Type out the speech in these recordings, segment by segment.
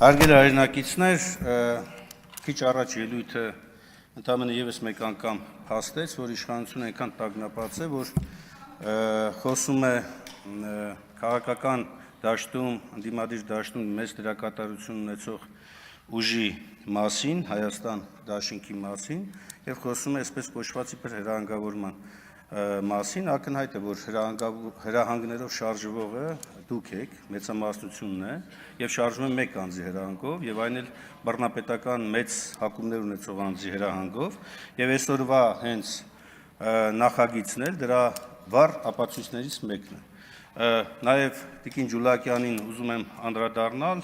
Հարգելի հայրենակիցներ, քիչ առաջ ելույթը ընդամենը ևս մեկ անգամ փաստեց, որ իշխանությունը այնքան տագնապած է, որ խոսում է քաղաքական դաշտում, ընդդիմադիր դաշտում մեծ դերակատարություն ունեցող ուժի մասին, Հայաստան դաշինքի մասին, եւ խոսում է այսպես կոչված իբր հրահանգավորման մասին, ակնհայտ է, որ հրահանգներով շարժվողը դուք եք, մեծամասնությունն է, եւ շարժվում է մեկ անձի հրահանգով, եւ այն էլ բռնապետական մեծ հակումներ ունեցող անձի հրահանգով, եւ այսօրվա հենց նախագիծն էլ դրա վառ ապացույցներից մեկն է։ Նաեւ Տիկին Ջուլակյանին ուզում եմ անդրադառնալ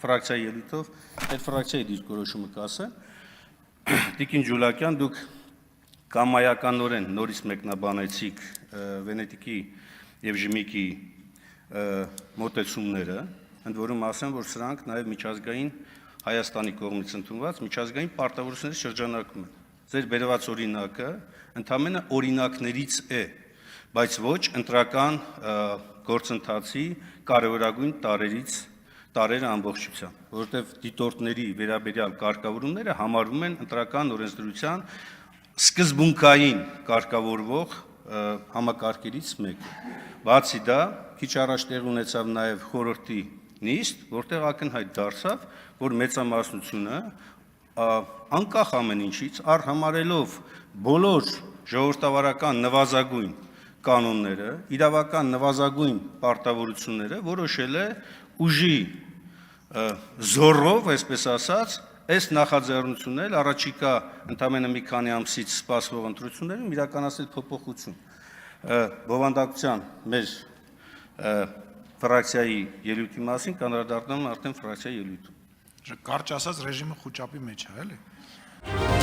ֆրակցիայի ելույթով, այդ ֆրակցիայի դիրքորոշումը կասեմ։ Տիկին Ջուլակյան, դուք կամայականորեն նորից մեկնաբանեցիք Վենետիկի եւ Ժմիկի մոտեցումները, ընդ որում ասեմ, որ սրանք նաեւ միջազգային Հայաստանի կողմից ընդունված միջազգային պարտավորությունների շրջանակում են։ Ձեր բերված օրինակը ընդամենը օրինակներից է, բայց ոչ ընտրական գործընթացի կարևորագույն տարերը ամբողջությամբ, որովհետեւ դիտորդների վերաբերյալ կարգավորումները համարվում են ընտրական օրենսդրության սկզբունքային կարգավորվող համակարգերից մեկը։ Բացի դա, քիչ առաջ տեղ ունեցավ նաև խորհրդի նիստ, որտեղ ակնհայտ դարձավ, որ մեծամասնությունը անկախ ամեն ինչից, առհամարելով բոլոր ժողովրդավարական նվազագույն կանոնները, իրավական նվազագույն պարտավորությունները, որոշել է ուժի զոռով, այսպես ասած, այս նախաձեռնությունն առաջիկա ընդամենը մի քանի ամսից սպասվող ընտրություններում իրականացնել փոփոխություն։ Բովանդակության մեր ֆրակցիայի ելույթի մասին կանդրադառնամ արդեն ֆրակցիայի ելույթում։ Կարճ ասած ռեժիմը խոճապի մեջ է, էլի։